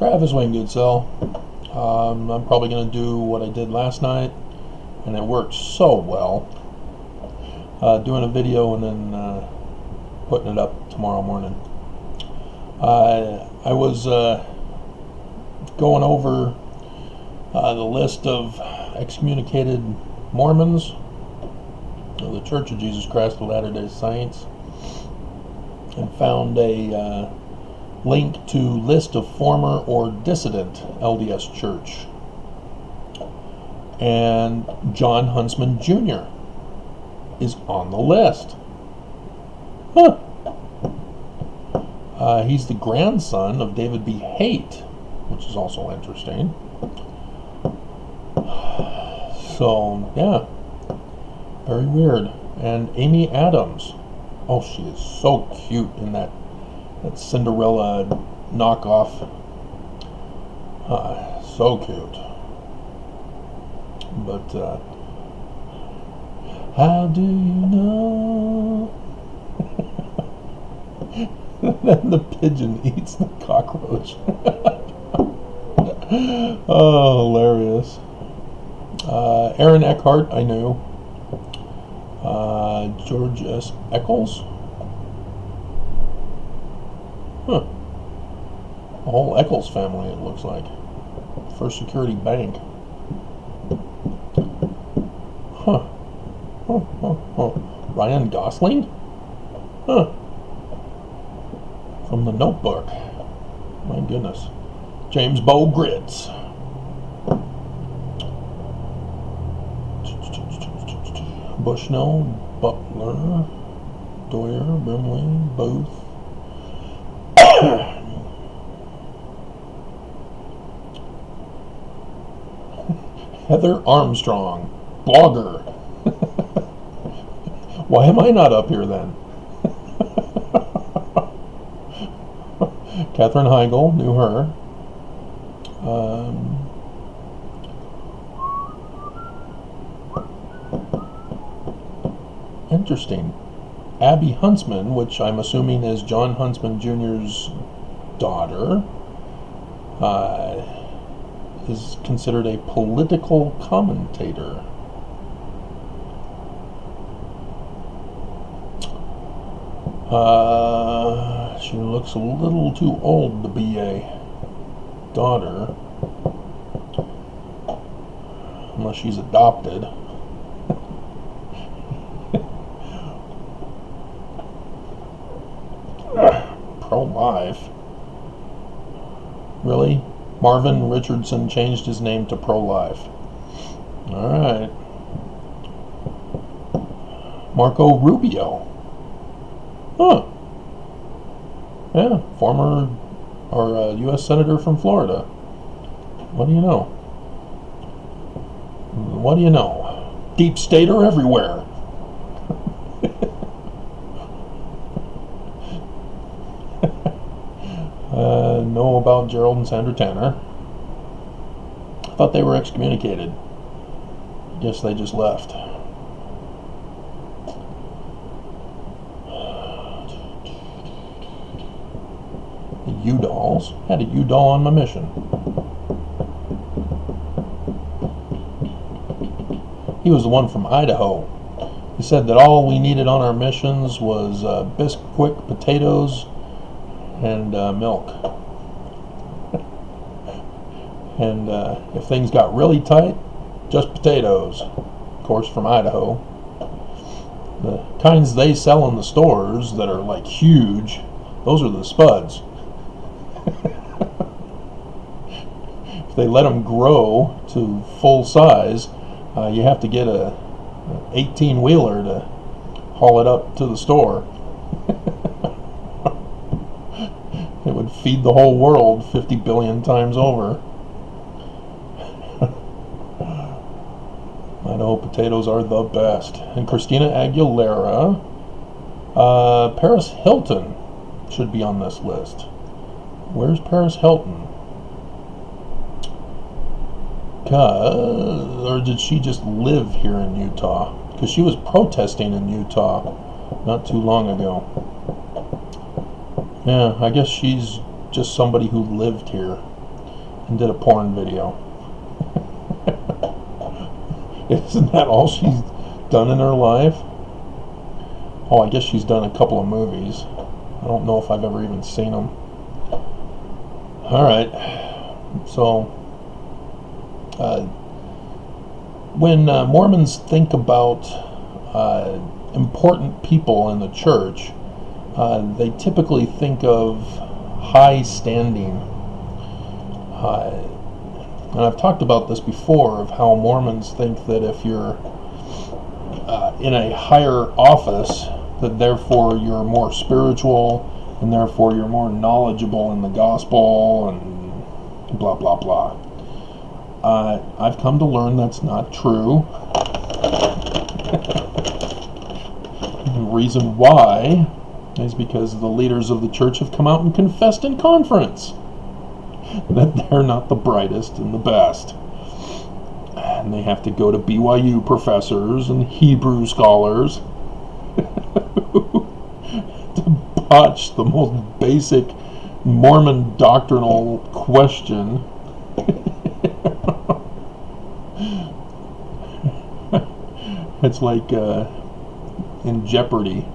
Travis Wayne Goodsell. I'm probably going to do what I did last night, and it worked so well. Doing a video and then putting it up tomorrow morning. I was going over the list of excommunicated Mormons of the Church of Jesus Christ of Latter-day Saints, and found a link to list of former or dissident LDS Church. And John Huntsman Jr. is on the list. Huh. He's the grandson of David B. Haight, which is also interesting. So, yeah. Very weird. And Amy Adams. Oh, she is so cute in that Cinderella knockoff. So cute. But, how do you know? Then the pigeon eats the cockroach. Oh, hilarious. Aaron Eckhart, I knew. George S. Eccles. Huh. The whole Eccles family, it looks like. First Security Bank. Huh. Ryan Gosling? Huh. From The Notebook. My goodness. James Bo Grits. Bushnell, Butler, Doyer, Brimley, Booth. Heather Armstrong, blogger. Why am I not up here then? Katherine Heigl, knew her. Interesting. Abby Huntsman, which I'm assuming is John Huntsman Jr.'s daughter, is considered a political commentator. She looks a little too old to be a daughter, unless she's adopted. Pro-life. Really? Marvin Richardson changed his name to Pro-life. Alright. Marco Rubio. Huh. Yeah, former or U.S. Senator from Florida. What do you know? What do you know? Deep stater everywhere. Know about Gerald and Sandra Tanner. I thought they were excommunicated. Guess they just left. The U-Dolls. Had a U-Doll on my mission. He was the one from Idaho. He said that all we needed on our missions was Bisquick potatoes and milk. And if things got really tight, just potatoes. Of course, from Idaho. The kinds they sell in the stores that are like huge, those are the spuds. If they let them grow to full size, you have to get a 18-wheeler to haul it up to the store. It would feed the whole world 50 billion times over. Idaho potatoes are the best. And Christina Aguilera. Paris Hilton should be on this list. Where's Paris Hilton? Or did she just live here in Utah? Because she was protesting in Utah not too long ago. Yeah, I guess she's just somebody who lived here. and did a porn video. Isn't that all she's done in her life? Oh, I guess she's done a couple of movies. I don't know if I've ever even seen them. Alright, so when Mormons think about important people in the church, they typically think of high standing. And I've talked about this before, of how Mormons think that if you're in a higher office, that therefore you're more spiritual, and therefore you're more knowledgeable in the gospel, and blah, blah, blah. I've come to learn that's not true. The reason why is because the leaders of the church have come out and confessed in conference that they're not the brightest and the best. And they have to go to BYU professors and Hebrew scholars to botch the most basic Mormon doctrinal question. It's like in Jeopardy.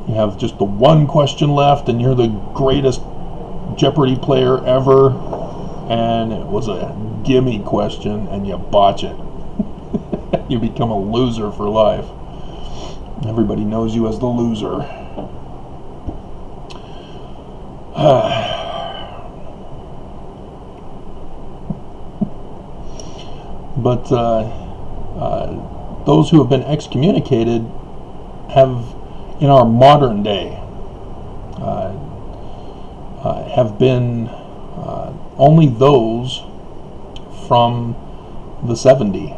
You have just the one question left, and you're the greatest Jeopardy player ever, and it was a gimme question, and you botch it. You become a loser for life. Everybody knows you as the loser. But those who have been excommunicated have, in our modern day, have been only those from the 70.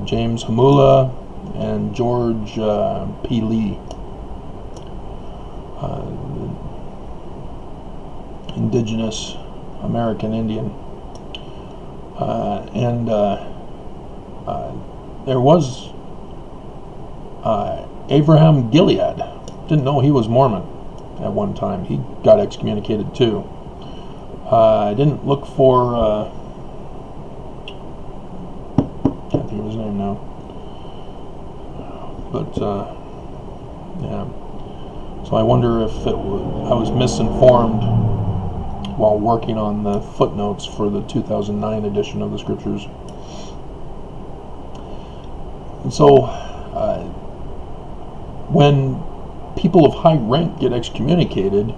James Hamula and George P. Lee. Indigenous American Indian. And there was Abraham Gilead. Didn't know he was Mormon at one time. He got excommunicated too. I didn't look for can't think of his name now, but yeah, so I wonder if I was misinformed while working on the footnotes for the 2009 edition of the Scriptures. And so when people of high rank get excommunicated,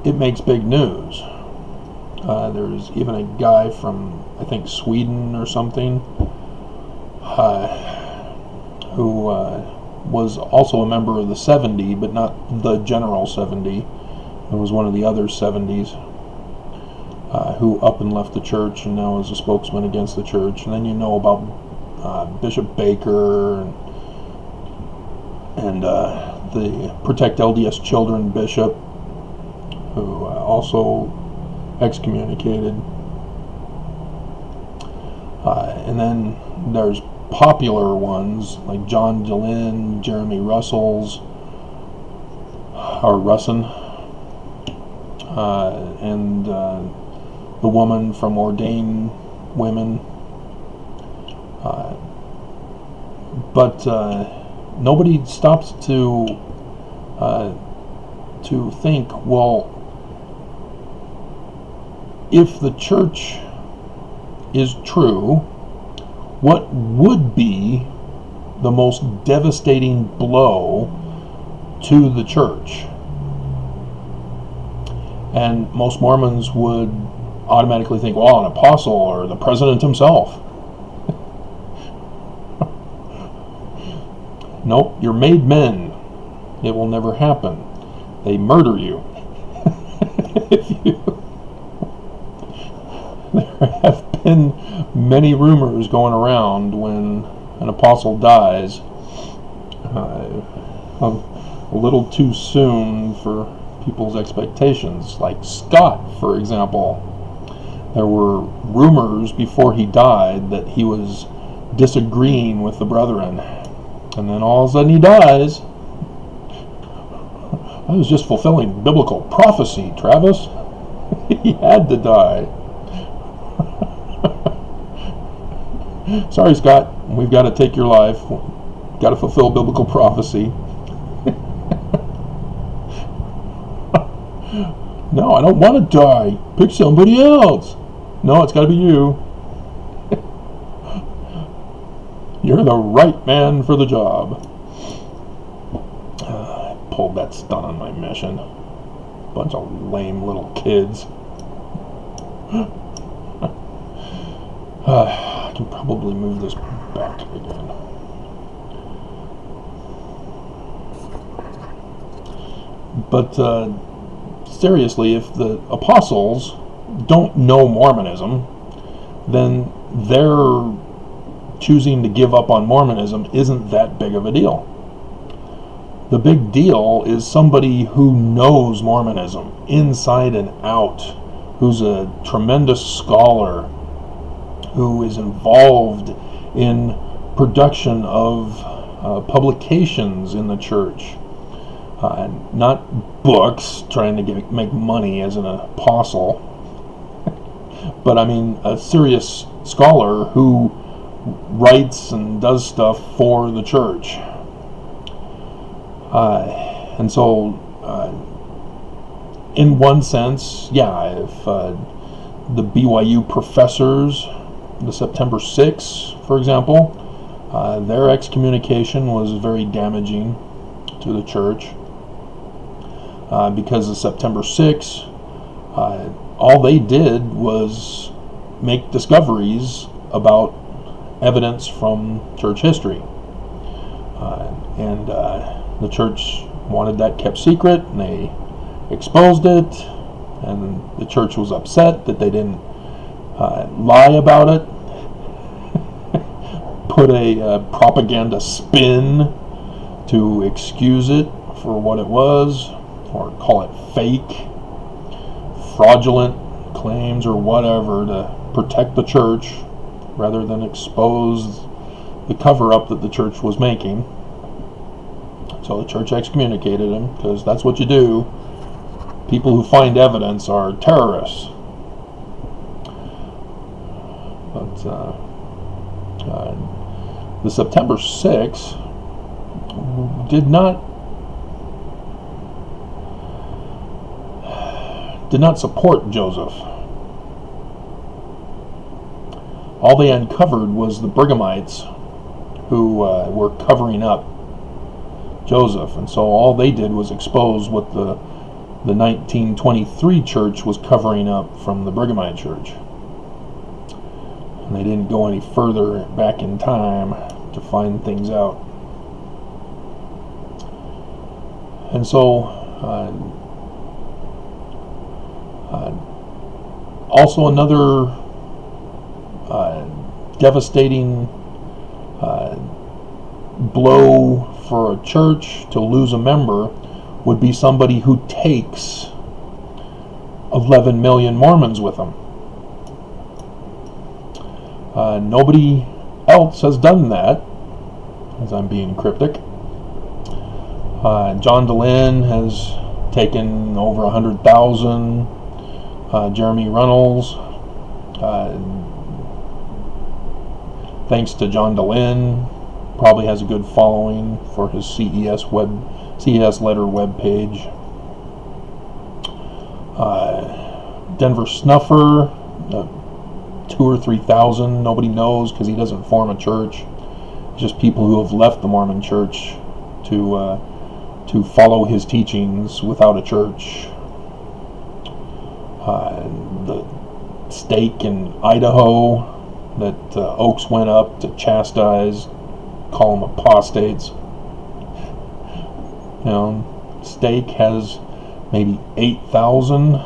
it makes big news. There's even a guy from, I think, Sweden or something, who was also a member of the 70, but not the General 70. It was one of the other 70s, who up and left the church and now is a spokesman against the church. And then you know about Bishop Baker and the Protect LDS Children bishop, who also excommunicated. And then there's popular ones like John DeLynn, Jeremy Russells, or Russin, and the woman from Ordained Women. But nobody stops to think, well, if the church is true, what would be the most devastating blow to the church? And most Mormons would automatically think, well, an apostle or the president himself. Nope, you're made men. It will never happen. They murder you. There have been many rumors going around when an apostle dies, a little too soon for people's expectations. Like Scott, for example. There were rumors before he died that he was disagreeing with the brethren. And then all of a sudden he dies. I was just fulfilling biblical prophecy, Travis. He had to die. Sorry, Scott, we've got to take your life. Got to fulfill biblical prophecy. No, I don't want to die. Pick somebody else. No, it's got to be you. You're the right man for the job. I pulled that stunt on my mission. Bunch of lame little kids. I can probably move this back again. But seriously, if the apostles don't know Mormonism, then their choosing to give up on Mormonism isn't that big of a deal. The big deal is somebody who knows Mormonism inside and out, who's a tremendous scholar, who is involved in production of publications in the church. Not books trying to make money as an apostle, but I mean a serious scholar who writes and does stuff for the church. And so, in one sense, yeah, if the BYU professors, the September 6th, for example, their excommunication was very damaging to the church. Because of September 6th, all they did was make discoveries about evidence from church history. And the church wanted that kept secret, and they exposed it, and the church was upset that they didn't lie about it, put a propaganda spin to excuse it for what it was, or call it fake, fraudulent claims or whatever to protect the church rather than expose the cover-up that the church was making. So the church excommunicated him, because that's what you do. People who find evidence are terrorists. But the September 6th did not support Joseph. All they uncovered was the Brighamites who were covering up Joseph, and so all they did was expose what the 1923 church was covering up from the Brighamite church. And they didn't go any further back in time to find things out. And so also another devastating blow for a church to lose a member would be somebody who takes 11 million Mormons with them. Nobody else has done that, as I'm being cryptic. John DeLynn has taken over 100,000. Jeremy Reynolds, thanks to John DeLynn, probably has a good following for his CES letter web page. Denver Snuffer, 2,000 or 3,000. Nobody knows because he doesn't form a church. It's just people who have left the Mormon church to follow his teachings without a church. The stake in Idaho that Oaks went up to chastise, call them apostates. You know, stake has maybe 8,000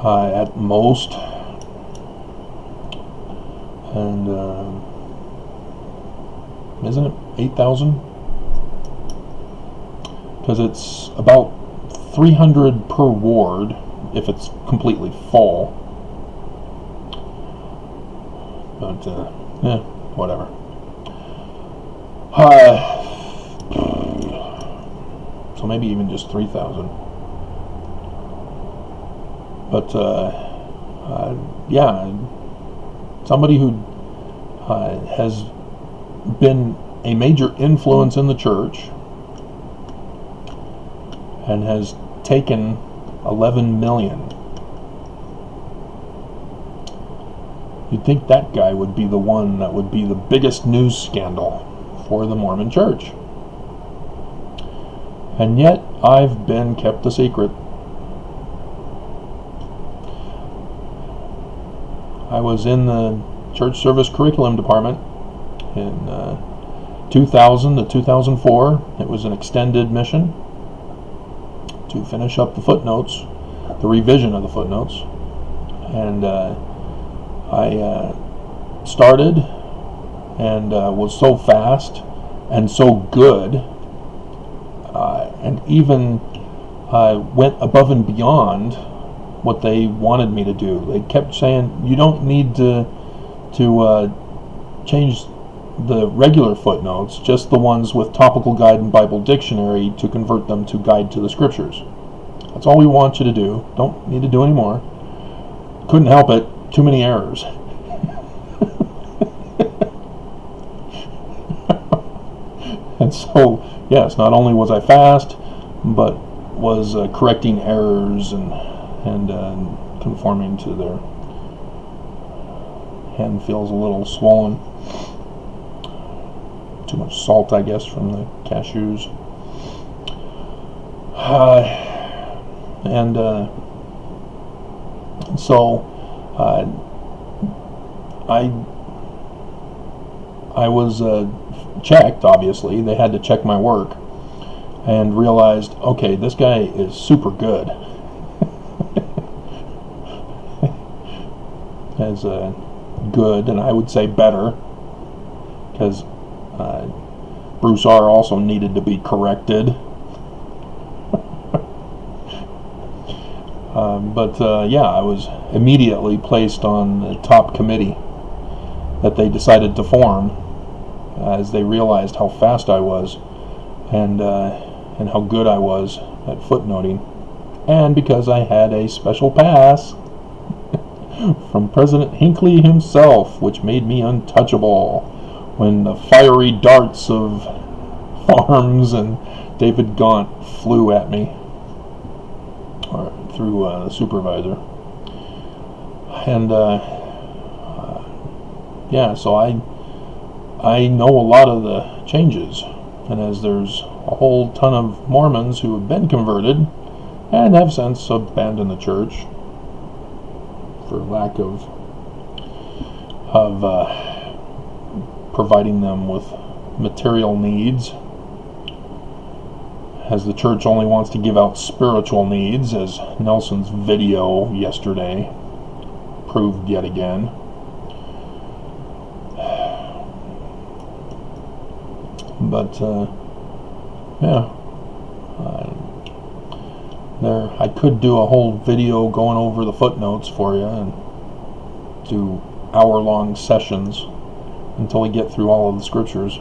at most, and isn't it 8,000? Because it's about 300 per ward if it's completely full. But whatever. So maybe even just 3,000. But yeah, somebody who has been a major influence in the church and has taken 11 million. You'd think that guy would be the one that would be the biggest news scandal for the Mormon church. And yet, I've been kept a secret. I was in the church service curriculum department in 2000 to 2004. It was an extended mission to finish up the footnotes, the revision of the footnotes. And I started and was so fast and so good, and even went above and beyond what they wanted me to do. They kept saying, you don't need to change the regular footnotes, just the ones with Topical Guide and Bible Dictionary, to convert them to Guide to the Scriptures. That's all we want you to do. Don't need to do any more. Couldn't help it. Too many errors. And so, yes, not only was I fast, but was correcting errors and conforming to their hand feels a little swollen. Too much salt, I guess, from the cashews. So I was checked, obviously. They had to check my work and realized, okay, this guy is super good. As good, and I would say better, because Bruce R. also needed to be corrected. Yeah, I was immediately placed on the top committee that they decided to form as they realized how fast I was and how good I was at footnoting, and because I had a special pass from President Hinckley himself, which made me untouchable when the fiery darts of Farms and David Gaunt flew at me through the supervisor. And yeah, so I know a lot of the changes, and as there's a whole ton of Mormons who have been converted and have since abandoned the church for lack of providing them with material needs, as the church only wants to give out spiritual needs, as Nelson's video yesterday proved yet again. But yeah, I could do a whole video going over the footnotes for you and do hour-long sessions until we get through all of the scriptures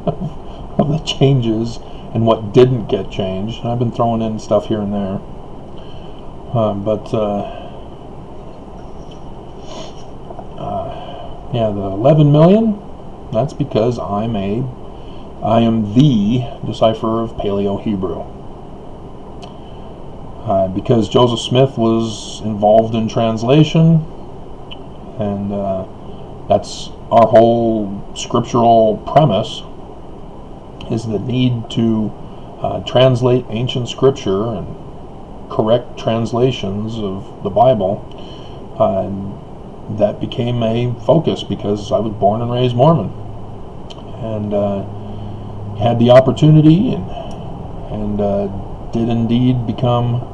of the changes and what didn't get changed. And I've been throwing in stuff here and there, yeah, the 11 million. That's because I am the decipherer of Paleo-Hebrew. Because Joseph Smith was involved in translation, and that's our whole scriptural premise, is the need to translate ancient scripture and correct translations of the Bible. That became a focus because I was born and raised Mormon, and had the opportunity and did indeed become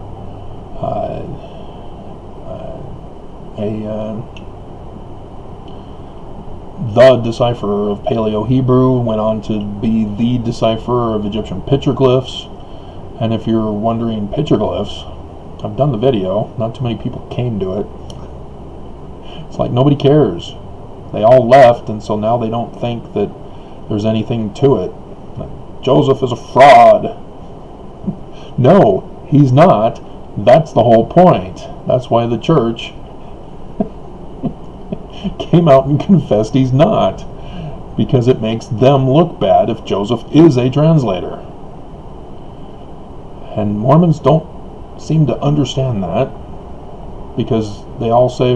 the decipherer of Paleo-Hebrew, went on to be the decipherer of Egyptian petroglyphs. And if you're wondering, petroglyphs, I've done the video, not too many people came to it. It's like nobody cares. They all left, and so now they don't think that there's anything to it. Like, Joseph is a fraud. No, he's not. That's the whole point. That's why the church came out and confessed he's not, because it makes them look bad if Joseph is a translator. And Mormons don't seem to understand that, because they all say,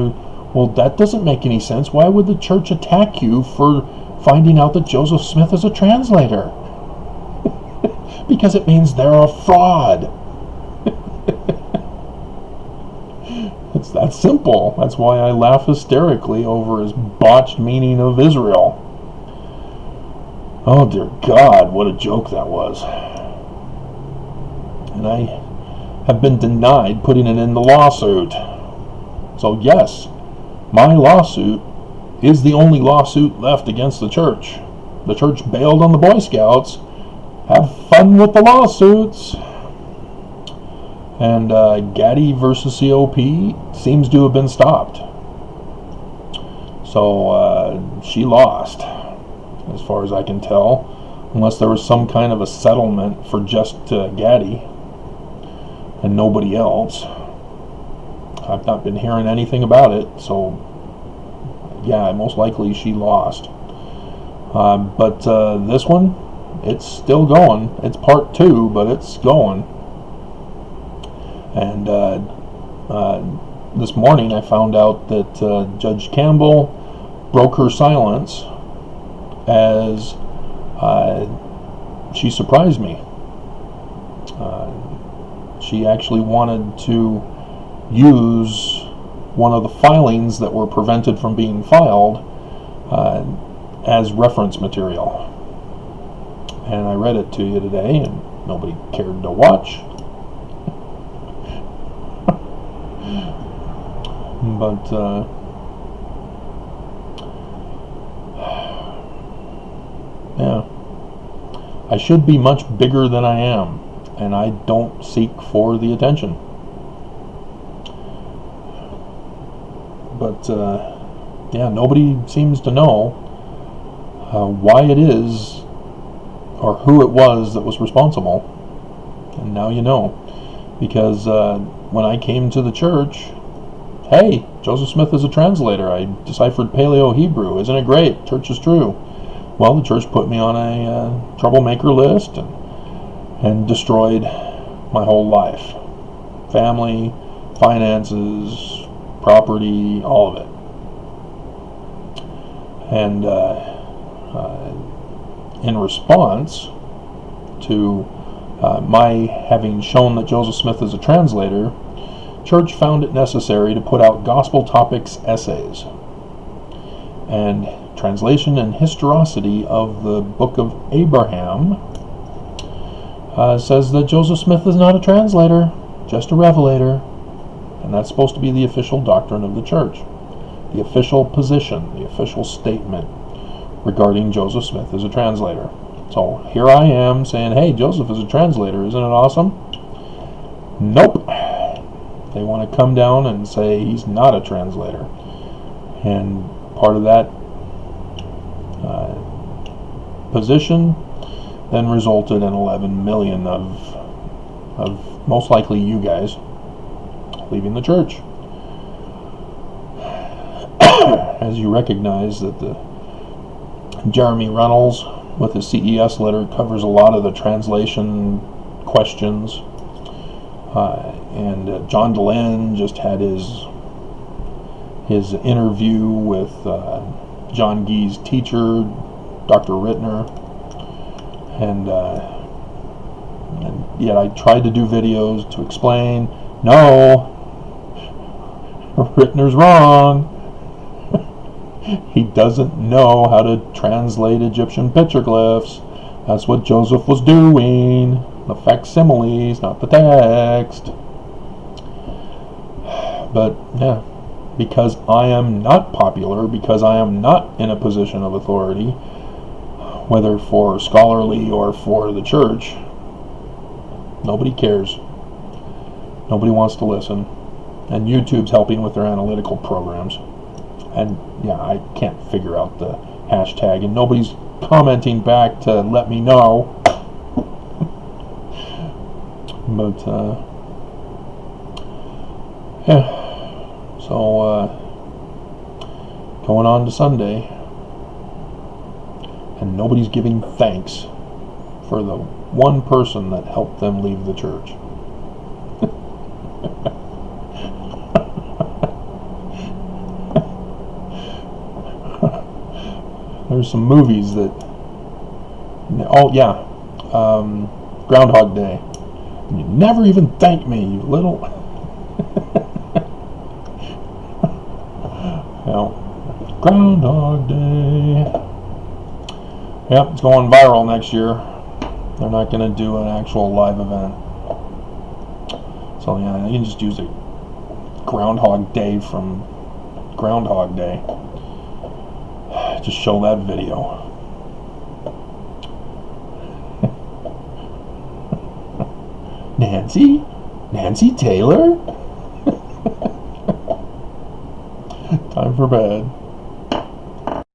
well, that doesn't make any sense. Why would the church attack you for finding out that Joseph Smith is a translator? Because it means they're a fraud. It's that simple. That's why I laugh hysterically over his botched meaning of Israel. Oh dear God, what a joke that was. And I have been denied putting it in the lawsuit. So yes, my lawsuit is the only lawsuit left against the church. The church bailed on the Boy Scouts. Have fun with the lawsuits. And Gaddy versus COP seems to have been stopped. So she lost, as far as I can tell, unless there was some kind of a settlement for just Gaddy and nobody else. I've not been hearing anything about it, so yeah, most likely she lost. But this one, it's still going. It's part 2, but it's going. And this morning I found out that Judge Campbell broke her silence as she surprised me. She actually wanted to use one of the filings that were prevented from being filed as reference material. And I read it to you today, and nobody cared to watch. But yeah, I should be much bigger than I am, and I don't seek for the attention. But yeah, nobody seems to know why it is or who it was that was responsible. And now you know, because when I came to the church, hey, Joseph Smith is a translator. I deciphered Paleo-Hebrew. Isn't it great? Church is true. Well, the church put me on a Troublemaker List and destroyed my whole life. Family, finances, property, all of it. And in response to my having shown that Joseph Smith is a translator, church found it necessary to put out gospel topics essays and translation and historicity of the book of Abraham says that Joseph Smith is not a translator, just a revelator. And that's supposed to be the official doctrine of the church, the official position, the official statement regarding Joseph Smith as a translator. So here I am saying, hey, Joseph is a translator. Isn't it awesome? Nope. They want to come down and say he's not a translator. And part of that position then resulted in 11 million of most likely you guys leaving the church. As you recognize that the Jeremy Reynolds with his CES letter covers a lot of the translation questions. And John Dehlin just had his interview with John Gee's teacher, Dr. Rittner, and yet I tried to do videos to explain, no, Rittner's wrong. He doesn't know how to translate Egyptian petroglyphs. That's what Joseph was doing. The facsimiles, not the text. But yeah, because I am not popular, because I am not in a position of authority, whether for scholarly or for the church, nobody cares. Nobody wants to listen. And YouTube's helping with their analytical programs. And yeah, I can't figure out the hashtag, and nobody's commenting back to let me know. But yeah, so going on to Sunday, and nobody's giving thanks for the one person that helped them leave the church. There's some movies that, Groundhog Day. You never even thank me, you little. Groundhog Day. Yep, it's going viral next year. They're not going to do an actual live event. So yeah, you can just use a Groundhog Day from Groundhog Day. Just show that video. Nancy Taylor? Time for bed.